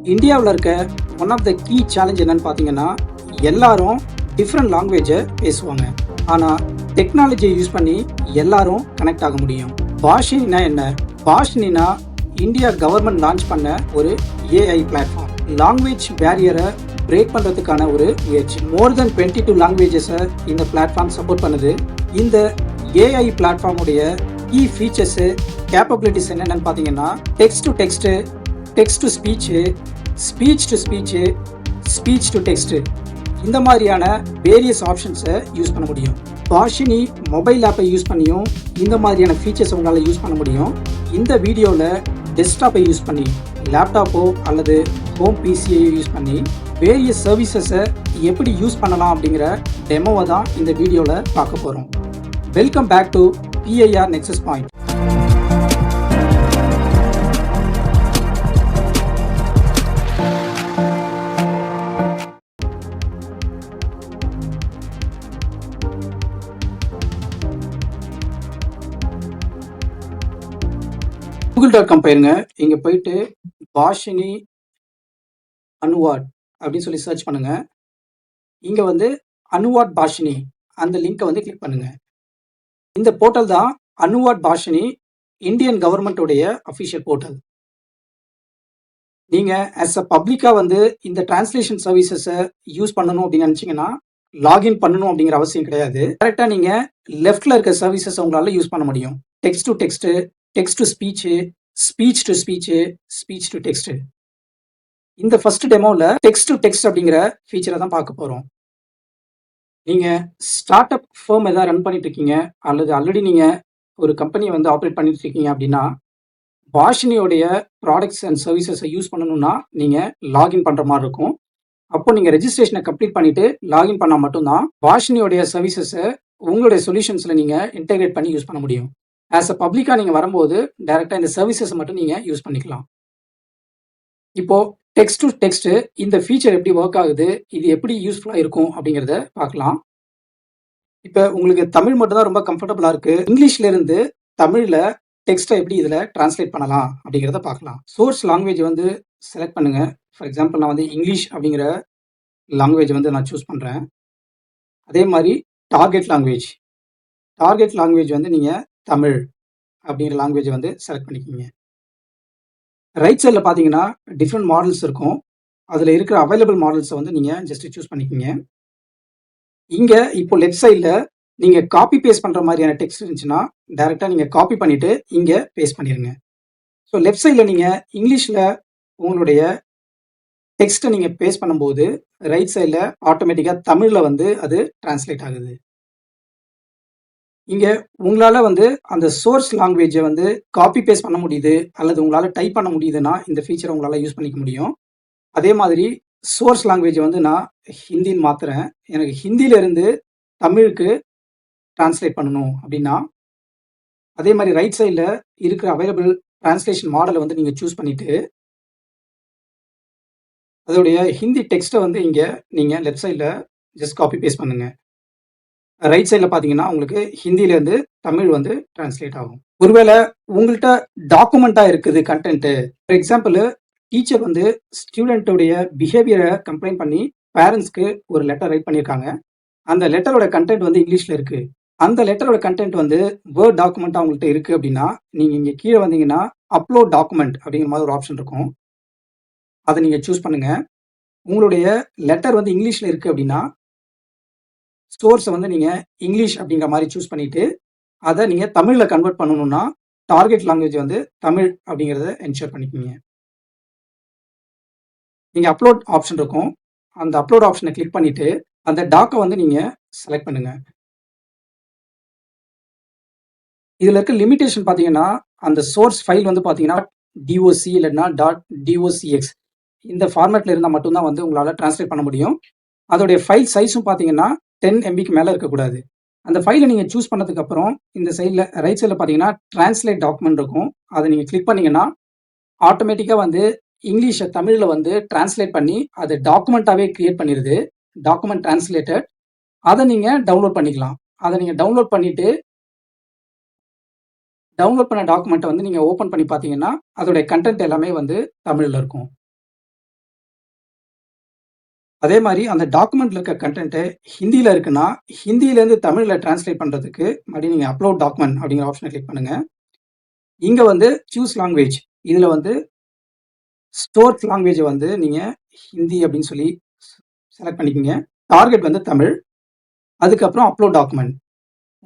இந்தியாவில் இருக்க one of the key challenge என்னன்னு பார்த்தீங்கன்னா, எல்லாரும் டிஃப்ரெண்ட் லாங்குவேஜை பேசுவாங்க. ஆனால் டெக்னாலஜியை யூஸ் பண்ணி எல்லாரும் கனெக்ட் ஆக முடியும். பாஷினினா என்ன? பாஷினினா இந்தியா கவர்மெண்ட் லான்ச் பண்ண ஒரு ஏஐ பிளாட்ஃபார்ம். லாங்குவேஜ் பேரியரை பிரேக் பண்ணுறதுக்கான ஒரு முயற்சி. மோர் தென் 22 லாங்குவேஜஸை இந்த பிளாட்ஃபார்ம் சப்போர்ட் பண்ணுது. இந்த ஏஐ பிளாட்ஃபார்முடைய கீ ஃபீச்சர்ஸு, கேப்பபிலிட்டிஸ் என்னென்னு பார்த்தீங்கன்னா, text to text, text to speech, speech to speech, speech to text, இந்த மாதிரியான வேரியஸ் ஆப்ஷன்ஸை யூஸ் பண்ண முடியும். பாஷினி மொபைல் ஆப்பை யூஸ் பண்ணியும் இந்த மாதிரியான ஃபீச்சர்ஸ் உங்களால் யூஸ் பண்ண முடியும். இந்த வீடியோவில் டெஸ்க்டாப்பை யூஸ் பண்ணி, லேப்டாப்போ அல்லது ஹோம் பிசியை யூஸ் பண்ணி வேரியஸ் சர்வீசஸை எப்படி யூஸ் பண்ணலாம் அப்படிங்கிற டெமோவை தான் இந்த வீடியோவில் பார்க்க போகிறோம். Welcome back to BIR Nexus Point. google.com போயிருங்க. இங்கே போயிட்டு பாஷினி அனுவாட் அப்படின்னு சொல்லி சர்ச் பண்ணுங்க. இங்கே வந்து அனுவாட் பாஷினி அந்த லிங்கை வந்து கிளிக் பண்ணுங்க. இந்த போர்ட்டல் தான் அனுவாட் பாஷினி, இந்தியன் கவர்மெண்ட்டோடைய அஃபிஷியல் போர்ட்டல். நீங்கள் ஆஸ் அ பப்ளிக்காக வந்து இந்த டிரான்ஸ்லேஷன் சர்வீசஸை யூஸ் பண்ணணும் அப்படின்னு நினச்சிங்கன்னா லாகின் பண்ணணும் அப்படிங்கிற அவசியம் கிடையாது. கரெக்டாக நீங்கள் லெஃப்டில் இருக்க சர்வீசஸ் உங்களால் யூஸ் பண்ண முடியும். Text to text, text to speech, speech to speech, speech to text. இந்த ஃபர்ஸ்ட் டெமோவில் டெக்ஸ்ட் டு டெக்ஸ்ட் அப்படிங்கிற ஃபீச்சரை தான் பார்க்க போகிறோம். நீங்கள் ஸ்டார்ட் அப் ஃபர்ம் எதாவது ரன் பண்ணிட்டு இருக்கீங்க அல்லது ஆல்ரெடி நீங்கள் ஒரு கம்பெனியை வந்து ஆப்ரேட் பண்ணிட்டு இருக்கீங்க அப்படின்னா, பாஷினியோடைய ப்ராடக்ட்ஸ் அண்ட் சர்வீசஸை யூஸ் பண்ணணும்னா நீங்கள் லாகின் பண்ணுற மாதிரி இருக்கும். அப்போ நீங்கள் ரெஜிஸ்ட்ரேஷனை கம்ப்ளீட் பண்ணிட்டு லாகின் பண்ணால் மட்டும்தான் பாஷினியோடைய சர்வீசஸை உங்களுடைய சொல்யூஷன்ஸில் நீங்கள் இன்டெகிரேட் பண்ணி யூஸ் பண்ண முடியும். ஆஸ் அ பப்ளிக்காக நீங்கள் வரும்போது டைரெக்டாக இந்த சர்வீசஸை மட்டும் நீங்கள் யூஸ் பண்ணிக்கலாம். இப்போது டெக்ஸ்ட் டு டெக்ஸ்ட்டு இந்த ஃபீச்சர் எப்படி ஒர்க் ஆகுது, இது எப்படி யூஸ்ஃபுல்லாக இருக்கும் அப்படிங்கிறத பார்க்கலாம். இப்போ உங்களுக்கு தமிழ் மட்டும் தான் ரொம்ப கம்ஃபர்டபுளாக இருக்குது. இங்கிலீஷ்லேருந்து தமிழில் டெக்ஸ்ட்டை எப்படி இதில் டிரான்ஸ்லேட் பண்ணலாம் அப்படிங்கிறத பார்க்கலாம். சோர்ஸ் லாங்குவேஜ் வந்து செலக்ட் பண்ணுங்கள். ஃபார் எக்ஸாம்பிள் நான் வந்து இங்கிலீஷ் அப்படிங்கிற லாங்குவேஜ் வந்து நான் சூஸ் பண்ணுறேன். அதே மாதிரி டார்கெட் லாங்குவேஜ் வந்து நீங்கள் தமிழ் அப்படிங்கிற லாங்குவேஜை வந்து செலக்ட் பண்ணிக்கிங்க. ரைட் சைடில் பார்த்தீங்கன்னா டிஃப்ரெண்ட் மாடல்ஸ் இருக்கும். அதில் இருக்கிற அவைலபிள் மாடல்ஸை வந்து நீங்கள் ஜஸ்ட் சூஸ் பண்ணிக்கிங்க. இங்கே இப்போ லெஃப்ட் சைடில் நீங்கள் காப்பி பேஸ்ட் பண்ணுற மாதிரியான டெக்ஸ்ட் இருந்துச்சுன்னா டைரெக்டாக நீங்கள் காப்பி பண்ணிவிட்டு இங்கே பேஸ்ட் பண்ணிடுங்க. ஸோ லெஃப்ட் சைடில் நீங்கள் இங்கிலீஷில் உங்களுடைய டெக்ஸ்ட்டை நீங்கள் பேஸ்ட் பண்ணும்போது ரைட் சைடில் ஆட்டோமேட்டிக்காக தமிழில் வந்து அது டிரான்ஸ்லேட் ஆகுது. இங்கே உங்களால் வந்து அந்த சோர்ஸ் லாங்குவேஜை வந்து காப்பி பேஸ்ட் பண்ண முடியுது அல்லது உங்களால் டைப் பண்ண முடியுதுன்னா இந்த ஃபீச்சரை உங்களால் யூஸ் பண்ணிக்க முடியும். அதே மாதிரி சோர்ஸ் லாங்குவேஜை வந்து நான் ஹிந்தின்னு மாற்றுறேன், எனக்கு ஹிந்தியிலேருந்து தமிழுக்கு டிரான்ஸ்லேட் பண்ணணும் அப்படின்னா, அதே மாதிரி ரைட் சைடில் இருக்கிற அவைலபிள் டிரான்ஸ்லேஷன் மாடலை வந்து நீங்கள் சூஸ் பண்ணிவிட்டு அதோடைய ஹிந்தி டெக்ஸ்ட்டை வந்து இங்கே நீங்கள் லெஃப்ட் சைடில் ஜஸ்ட் காப்பி பேஸ்ட் பண்ணுங்கள். ரைட் சைடில் பார்த்தீங்கன்னா உங்களுக்கு ஹிந்திலேருந்து தமிழ் வந்து டிரான்ஸ்லேட் ஆகும். ஒருவேளை உங்கள்கிட்ட டாக்குமெண்ட்டாக இருக்குது கண்டென்ட்டு. ஃபார் எக்ஸாம்பிள் டீச்சர் வந்து ஸ்டூடெண்ட்டோடைய பிஹேவியரை கம்ப்ளைண்ட் பண்ணி பேரண்ட்ஸ்க்கு ஒரு லெட்டர் ரைட் பண்ணியிருக்காங்க. அந்த லெட்டரோட கண்டென்ட் வந்து இங்கிலீஷில் இருக்குது. அந்த லெட்டரோட கண்டென்ட் வந்து வேர்ட் டாக்குமெண்ட்டாக உங்கள்கிட்ட இருக்குது அப்படின்னா, நீங்கள் இங்கே கீழே வந்தீங்கன்னா அப்லோட் டாக்குமெண்ட் அப்படிங்கிற மாதிரி ஒரு ஆப்ஷன் இருக்கும். அதை நீங்கள் சூஸ் பண்ணுங்கள். உங்களுடைய லெட்டர் வந்து இங்கிலீஷில் இருக்குது அப்படின்னா சோர்ஸை வந்து நீங்கள் இங்கிலீஷ் அப்படிங்கிற மாதிரி சூஸ் பண்ணிவிட்டு அதை நீங்கள் தமிழில் கன்வெர்ட் பண்ணணும்னா டார்கெட் லாங்குவேஜ் வந்து தமிழ் அப்படிங்கிறத என்ஷூர் பண்ணிக்கிங்க. நீங்கள் அப்லோட் ஆப்ஷன் இருக்கும். அந்த அப்லோட் ஆப்ஷனை கிளிக் பண்ணிவிட்டு அந்த டாக்கை வந்து நீங்கள் செலக்ட் பண்ணுங்கள். இதில் இருக்க லிமிட்டேஷன் பார்த்தீங்கன்னா அந்த சோர்ஸ் ஃபைல் வந்து பார்த்தீங்கன்னா DOC இல்லைன்னா .docx இந்த ஃபார்மேட்டில் இருந்தால் மட்டும்தான் வந்து உங்களால் டிரான்ஸ்லேட் பண்ண முடியும். அதோடைய ஃபைல் சைஸும் பார்த்தீங்கன்னா 10 MBக்கு மேலே இருக்கக்கூடாது. அந்த ஃபைலை நீங்கள் சூஸ் பண்ணதுக்கப்புறம் இந்த சைடில் ரைட் சைடில் பார்த்தீங்கன்னா டிரான்ஸ்லேட் டாக்குமெண்ட் இருக்கும். அதை நீங்கள் கிளிக் பண்ணிங்கன்னா ஆட்டோமேட்டிக்காக வந்து இங்கிலீஷை தமிழில் வந்து டிரான்ஸ்லேட் பண்ணி அதை டாக்குமெண்ட்டாகவே க்ரியேட் பண்ணிடுது. Document translated. அதை நீங்கள் டவுன்லோட் பண்ணிக்கலாம். அதை நீங்கள் டவுன்லோட் பண்ணிவிட்டு டவுன்லோட் பண்ண டாக்குமெண்ட்டை வந்து நீங்கள் ஓப்பன் பண்ணி பார்த்தீங்கன்னா அதோடைய கண்டென்ட் எல்லாமே வந்து தமிழில் இருக்கும். அதே மாதிரி அந்த டாக்குமெண்ட்ல இருக்க கண்டென்ட் ஹிந்தியில இருக்குன்னா ஹிந்தியிலேருந்து தமிழ்ல டிரான்ஸ்லேட் பண்றதுக்கு மறுபடியும் நீங்க அப்லோட் டாக்குமெண்ட் அப்படிங்கிற ஆப்ஷனை கிளிக் பண்ணுங்க. இங்க வந்து சூஸ் லாங்குவேஜ், இதுல வந்து ஸ்டோர் லாங்குவேஜ் வந்து நீங்க ஹிந்தி அப்படின்னு சொல்லி செலக்ட் பண்ணிக்கோங்க. டார்கெட் வந்து தமிழ். அதுக்கப்புறம் அப்லோட் டாக்குமெண்ட்,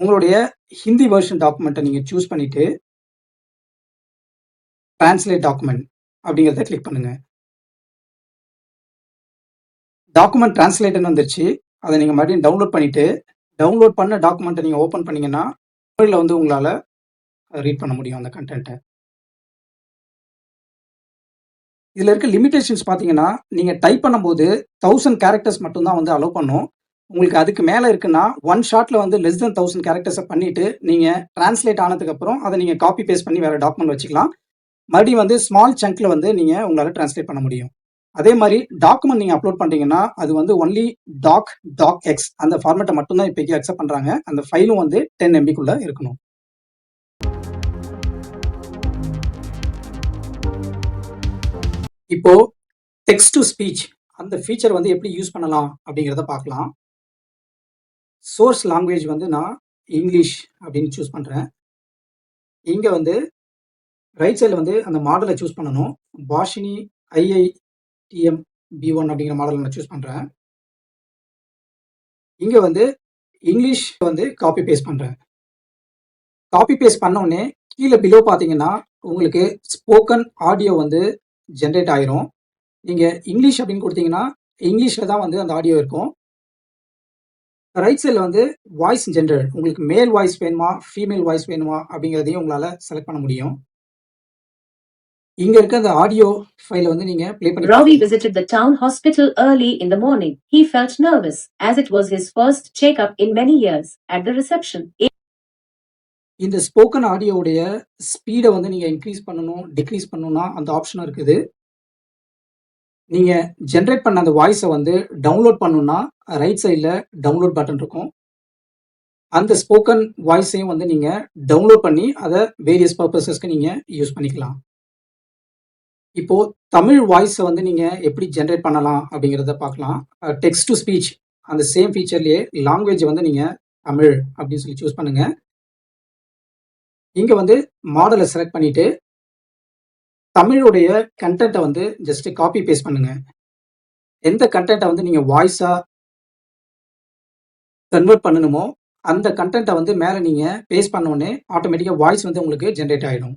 உங்களுடைய ஹிந்தி வெர்ஷன் டாக்குமெண்ட்டை நீங்க சூஸ் பண்ணிட்டு டிரான்ஸ்லேட் டாக்குமெண்ட் அப்படிங்கிறத கிளிக் பண்ணுங்க. டாக்குமெண்ட் டிரான்ஸ்லேட்னு வந்துருச்சு. அதை நீங்க மறுபடியும் டவுன்லோட் பண்ணிட்டு டவுன்லோட் பண்ண டாக்குமெண்ட்டை நீங்க ஓப்பன் பண்ணீங்கன்னா தமிழ்ல வந்து உங்களால ரீட் பண்ண முடியும் அந்த கண்டென்ட்டை. இதுல இருக்க லிமிடேஷன்ஸ் பார்த்தீங்கன்னா, நீங்க டைப் பண்ணும்போது 1000 கேரக்டர்ஸ் மட்டும் தான் வந்து அலோவ் பண்ணும். உங்களுக்கு அதுக்கு மேல இருக்குன்னா, ஒன் ஷாட்ல வந்து லெஸ் தென் 1000 கேரக்டர்ஸ பண்ணிட்டு, நீங்க டிரான்ஸ்லேட் ஆனதுக்கு அப்புறம் அத நீங்க காப்பி பேஸ்ட் பண்ணி வேற டாக்குமெண்ட் வச்சுக்கலாம். மறுபடியும் வந்து ஸ்மால் சங்க்ல வந்து நீங்க உங்களால டிரான்ஸ்லேட் பண்ண முடியும். அதே மாரி டாக்குமெண்ட் நீங்க அப்லோட் பண்றீங்கன்னா, அது வந்து ஒன்லி டாக்எக்ஸ் அந்த ஃபார்மேட்ட மட்டும் தான் இப்போதைக்கு அக்செப்ட் பண்றாங்க. அந்த ஃபைலும் வந்து 10 MBக்குள்ள இருக்கணும். இப்போ டெக்ஸ்ட் டு ஸ்பீச் அந்த ஃபீச்சர் வந்து எப்படி யூஸ் பண்ணலாம் அப்படிங்கிறத பார்க்கலாம். சோர்ஸ் லாங்குவேஜ் வந்து நான் இங்கிலீஷ் அப்படின்னு சூஸ் பண்றேன். இங்க வந்து ரைட் சைடில் வந்து அந்த மாடலை சூஸ் பண்ணணும். பாஷினி IITM B1 அப்படிங்கிற மாடலை நான் சூஸ் பண்றேன். இங்க வந்து இங்கிலீஷ் வந்து காப்பி பேஸ்ட் பண்றேன். காப்பி பேஸ்ட் பண்ண உடனே கீழே பிலோ பார்த்தீங்கன்னா உங்களுக்கு ஸ்போக்கன் ஆடியோ வந்து ஜென்ரேட் ஆயிரும். நீங்க இங்கிலீஷ் அப்படின்னு கொடுத்தீங்கன்னா இங்கிலீஷ்ல தான் வந்து அந்த ஆடியோ இருக்கும். ரைட் சைடில் வந்து வாய்ஸ் ஜென்டர், உங்களுக்கு மேல் வாய்ஸ் வேணுமா ஃபீமேல் வாய்ஸ் வேணுமா அப்படிங்கிறதையும் உங்களால செலக்ட் பண்ண முடியும். இங்க இருக்க அந்த ஆடியோ ஃபைல வந்து நீங்க ப்ளே பண்ணி Ravi visited the town hospital early in the morning. He felt nervous as it was his first checkup in many years. At the reception, இந்த ஸ்போக்கன் ஆடியோவுடைய ஸ்பீடை வந்து நீங்க இன்க்ரீஸ் பண்ணணும் டிக்ரீஸ் பண்ணணும்னா அந்த ஆப்ஷன் இருக்குது. நீங்க ஜென்ரேட் பண்ண அந்த வாய்ஸை வந்து டவுன்லோட் பண்ணணும்னா ரைட் சைடில் டவுன்லோட் பட்டன் இருக்கும். அந்த ஸ்போக்கன் வாய்ஸையும் வந்து நீங்க டவுன்லோட் பண்ணி அதை வேரியஸ் பர்பஸஸ்க்கு நீங்க யூஸ் பண்ணிக்கலாம். இப்போ தமிழ் வாய்ஸை வந்து நீங்க எப்படி ஜென்ரேட் பண்ணலாம் அப்படிங்கிறத பார்க்கலாம். டெக்ஸ்ட் டு ஸ்பீச் அந்த சேம் ஃபீச்சர்லயே லாங்குவேஜ் வந்து நீங்க தமிழ் அப்படின்னு சொல்லி சூஸ் பண்ணுங்க. இங்க வந்து மாடலை செலக்ட் பண்ணிட்டு தமிழுடைய கண்டென்ட்டை வந்து ஜஸ்ட் காப்பி பேஸ்ட் பண்ணுங்க. எந்த கண்டென்ட்டை வந்து நீங்க வாய்ஸா கன்வெர்ட் பண்ணணுமோ அந்த கண்டென்ட்டை வந்து மேல நீங்க பேஸ்ட் பண்ண உடனே ஆட்டோமேட்டிக்கா வாய்ஸ் வந்து உங்களுக்கு ஜென்ரேட் ஆயிடும்.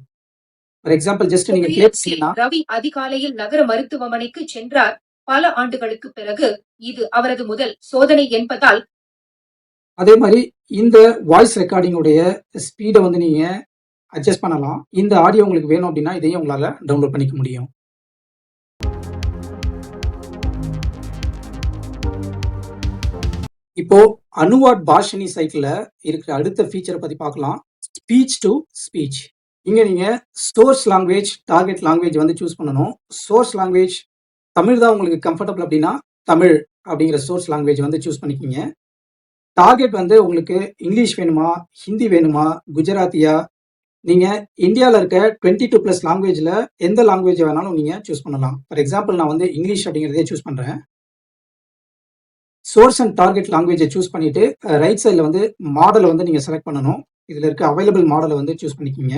ஃபார் எக்ஸாம்பிள் ஜஸ்ட் நீங்க ப்ளே பண்ணீங்கன்னா ரவி அதிகாலையில் நகர மருத்துவமனைக்கு சென்றார். பல ஆண்டுகளுக்கு பிறகு இது அவரது முதல் சோதனை என்பதால் அதே மாதிரி இந்த வாய்ஸ் ரெக்கார்டிங்குடைய ஸ்பீடை வந்து நீங்க அட்ஜஸ்ட் பண்ணலாம். இந்த ஆடியோ உங்களுக்கு வேணும் அப்படின்னா இதையும் உங்களால டவுன்லோட் பண்ணிக்க முடியும். இப்போ அனுவாட் பாஷினி சைட்ல இருக்கிற அடுத்த ஃபீச்சரை பத்தி பார்க்கலாம். Speech to speech. இங்க நீங்க சோர்ஸ் லாங்குவேஜ் டார்கெட் லாங்குவேஜ் வந்து சூஸ் பண்ணணும். சோர்ஸ் லாங்குவேஜ் தமிழ் தான் உங்களுக்கு கம்ஃபர்டபுள் அப்படின்னா தமிழ் அப்படிங்கிற சோர்ஸ் லாங்குவேஜ் வந்து சூஸ் பண்ணிக்கிங்க. டார்கெட் வந்து உங்களுக்கு இங்கிலீஷ் வேணுமா ஹிந்தி வேணுமா குஜராத்தியா, நீங்க இந்தியாவில் இருக்க 22+ லாங்குவேஜ்ல எந்த லாங்குவேஜ் வேணாலும் நீங்க சூஸ் பண்ணலாம். ஃபார் எக்ஸாம்பிள் நான் வந்து இங்கிலீஷ் அப்படிங்கிறதே சூஸ் பண்றேன். சோர்ஸ் அண்ட் டார்கெட் லாங்குவேஜை சூஸ் பண்ணிட்டு ரைட் சைடில் வந்து மாடலை வந்து நீங்க செலக்ட் பண்ணணும். இதுல இருக்க அவைலபிள் மாடலை வந்து சூஸ் பண்ணிக்கிங்க.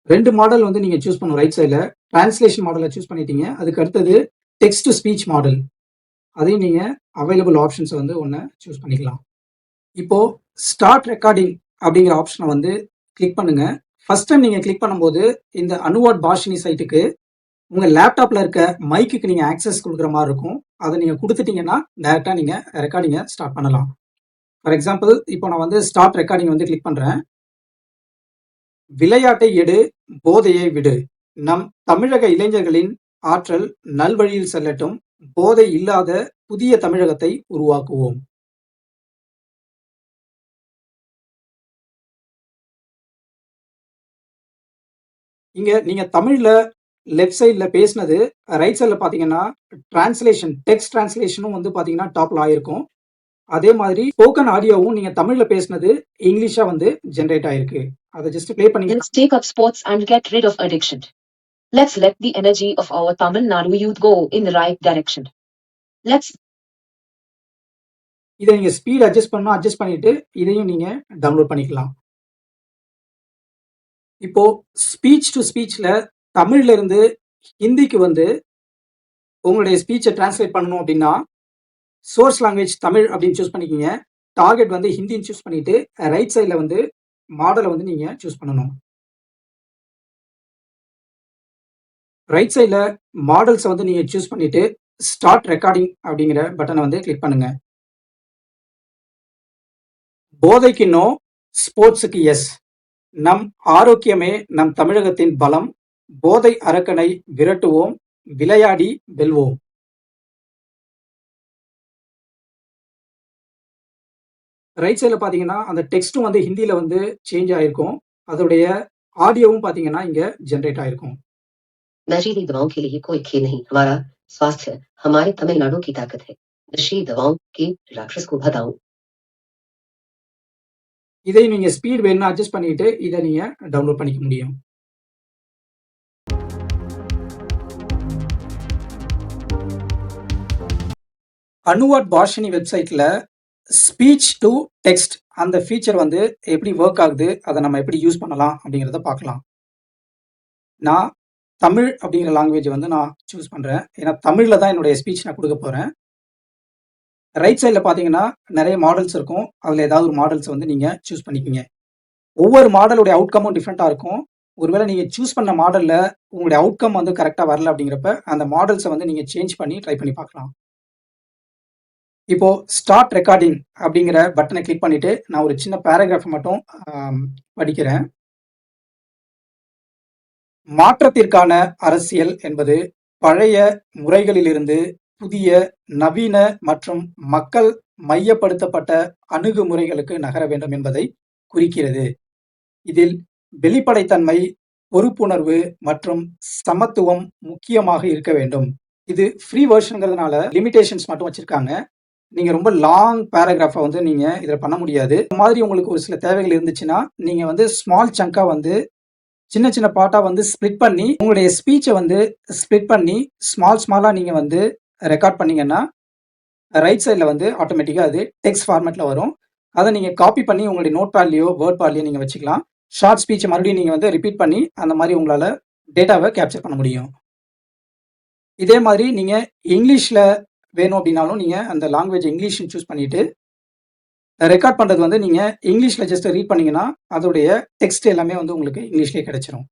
2 மாடல் வந்து நீங்க சூஸ் பண்ணணும். ரைட் சைடில் டிரான்ஸ்லேஷன் மாடலை சூஸ் பண்ணிட்டீங்க. அதுக்கு அடுத்தது டெக்ஸ்ட் டு ஸ்பீச் மாடல், அதையும் நீங்க அவைலபிள் ஆப்ஷன்ஸை வந்து ஒன்று சூஸ் பண்ணிக்கலாம். இப்போ ஸ்டார்ட் ரெக்கார்டிங் அப்படிங்கிற ஆப்ஷனை வந்து கிளிக் பண்ணுங்க. ஃபர்ஸ்ட் டைம் நீங்க கிளிக் பண்ணும்போது இந்த அனுவாட் பாஷினி சைட்டுக்கு உங்க லேப்டாப்ல இருக்க மைக்குக்கு நீங்க ஆக்சஸ் கொடுக்குற மாதிரி இருக்கும். அதை நீங்க கொடுத்துட்டீங்கன்னா டைரக்டா நீங்க ரெக்கார்டிங்கை ஸ்டார்ட் பண்ணலாம். ஃபார் எக்ஸாம்பிள் இப்போ நான் வந்து ஸ்டார்ட் ரெக்கார்டிங் வந்து கிளிக் பண்றேன். விளையாட்டை எடு போதையை விடு, நம் தமிழக இளைஞர்களின் ஆற்றல் நல்வழியில் செல்லட்டும், போதை இல்லாத புதிய தமிழகத்தை உருவாக்குவோம். இங்க நீங்க தமிழ்ல லெஃப்ட் சைடில் பேசினது ரைட் சைடில் பார்த்தீங்கன்னா டிரான்ஸ்லேஷன் டெக்ஸ்ட் டிரான்ஸ்லேஷனும் வந்து பார்த்தீங்கன்னா டாப்ல ஆயிருக்கும். அதே மாதிரி ஸ்போக்கன் ஆடியோவும் நீங்க தமிழ்ல பேசினது இங்கிலீஷா வந்து ஜென்ரேட் ஆயிருக்கு. அதை ஜஸ்ட் ப்ளே பண்ணி let's take up sports and get rid of addiction. Let's let the energy of our Tamil Nadu youth go in the right direction. Let's இதை நீங்க ஸ்பீட் அட்ஜஸ்ட் பண்ணா அட்ஜஸ்ட் பண்ணிட்டு இதையும் நீங்க டவுன்லோட் பண்ணிக்கலாம். இப்போ ஸ்பீச் டு ஸ்பீச்ல தமிழ்ல இருந்து ஹிந்திக்கு வந்து உங்களுடைய ஸ்பீச்சை டிரான்ஸ்லேட் பண்ணணும் அப்படின்னா சோர்ஸ் லாங்குவேஜ் தமிழ் அப்படின்னு சூஸ் பண்ணிக்கிங்க. டார்கெட் வந்து ஹிந்தின்னு சூஸ் பண்ணிட்டு ரைட் சைடில் வந்து மாடலை வந்து நீங்க சூஸ் பண்ணணும். ரைட் சைடில் மாடல்ஸை வந்து நீங்க சூஸ் பண்ணிட்டு ஸ்டார்ட் ரெக்கார்டிங் அப்படிங்கிற பட்டனை வந்து கிளிக் பண்ணுங்க. போதைக்கு நோ, ஸ்போர்ட்ஸுக்கு எஸ். நம் ஆரோக்கியமே நம் தமிழகத்தின் பலம். போதை அரக்கனை விரட்டுவோம், விளையாடி வெல்வோம். ரைட் சைடில் பார்த்தீங்கன்னா அந்த டெக்ஸ்ட்டும் வந்து ஹிந்தியில் வந்து சேஞ்ச் ஆயிருக்கும். அதோடைய ஆடியோவும் பார்த்தீங்கன்னா இங்க ஜென்ரேட் ஆயிருக்கும். नशीली दवाओं के लिए कोई खेल नहीं. हमारा स्वास्थ्य हमारे तमिलनाडु की ताकत है. नशीली दवाओं के राक्षस को भगाओ. இதை நீங்க ஸ்பீட் வேணும்னா அட்ஜஸ்ட் பண்ணிட்டு இதை நீங்க டவுன்லோட் பண்ணிக்க முடியும். அனுவாட் பாஷினி வெப்சைட்ல ஸ்பீச் டு டெக்ஸ்ட் அந்த ஃபீச்சர் வந்து எப்படி ஒர்க் ஆகுது, அதை நம்ம எப்படி யூஸ் பண்ணலாம் அப்படிங்கிறத பார்க்கலாம். நான் தமிழ் அப்படிங்கிற லாங்குவேஜ் வந்து நான் சூஸ் பண்றேன். ஏன்னா தமிழ்ல தான் என்னுடைய ஸ்பீச் நான் கொடுக்க போறேன். ரைட் சைடில் பார்த்தீங்கன்னா நிறைய மாடல்ஸ் இருக்கும். அதில் ஏதாவது ஒரு மாடல்ஸ் வந்து நீங்கள் சூஸ் பண்ணிக்கிங்க. ஒவ்வொரு மாடலுடைய அவுட்கமும் டிஃப்ரெண்ட்டாக இருக்கும். ஒருவேளை நீங்கள் சூஸ் பண்ண மாடலில் உங்களுடைய அவுட்கம் வந்து கரெக்டாக வரல அப்படிங்கிறப்ப அந்த மாடல்ஸை வந்து நீங்கள் சேஞ்ச் பண்ணி ட்ரை பண்ணி பார்க்கலாம். இப்போ ஸ்டார்ட் ரெக்கார்டிங் அப்படிங்கிற பட்டனை கிளிக் பண்ணிட்டு நான் ஒரு சின்ன பேராகிராஃப் மட்டும் படிக்கிறேன். மாற்றத்திற்கான அரசியல் என்பது பழைய முறைகளிலிருந்து புதிய, நவீன மற்றும் மக்கள் மையப்படுத்தப்பட்ட அணுகுமுறைகளுக்கு நகர வேண்டும் என்பதை குறிக்கிறது. இதில் வெளிப்படைத்தன்மை, பொறுப்புணர்வு மற்றும் சமத்துவம் முக்கியமாக இருக்க வேண்டும். இது ஃப்ரீ வெர்ஷன்ங்கிறதுனால லிமிடேஷன்ஸ் மட்டும் வச்சிருக்காங்க. நீங்க ரொம்ப லாங் பேராகிராஃபை வந்து நீங்க இதில் பண்ண முடியாது. இந்த மாதிரி உங்களுக்கு ஒரு சில தேவைகள் இருந்துச்சுன்னா நீங்க வந்து ஸ்மால் சங்கா வந்து சின்ன சின்ன பார்ட்டா வந்து ஸ்ப்ளிட் பண்ணி உங்களுடைய ஸ்பீச்சை வந்து ஸ்ப்ளிட் பண்ணி ஸ்மாலா நீங்க வந்து ரெக்கார்ட் பண்ணீங்கன்னா ரைட் சைடில் வந்து ஆட்டோமேட்டிக்காக அது டெக்ஸ்ட் ஃபார்மேட்டில் வரும். அதை நீங்கள் காப்பி பண்ணி உங்களுடைய நோட் பேட்லையோ வேர்ட் பேட்லையோ நீங்கள் வச்சுக்கலாம். ஷார்ட் ஸ்பீச்சை மறுபடியும் நீங்கள் வந்து ரிப்பீட் பண்ணி அந்த மாதிரி உங்களால் டேட்டாவை கேப்சர் பண்ண முடியும். இதே மாதிரி நீங்கள் இங்கிலீஷில் வேணும் அப்படின்னாலும் நீங்கள் அந்த லாங்குவேஜ் இங்கிலீஷ்னு சூஸ் பண்ணிவிட்டு ரெக்கார்ட் பண்ணுறது வந்து நீங்கள் இங்கிலீஷில் ஜஸ்ட் ரீட் பண்ணிங்கன்னா அதோடைய டெக்ஸ்ட் எல்லாமே வந்து உங்களுக்கு இங்கிலீஷ்லேயே கிடைச்சிரும்.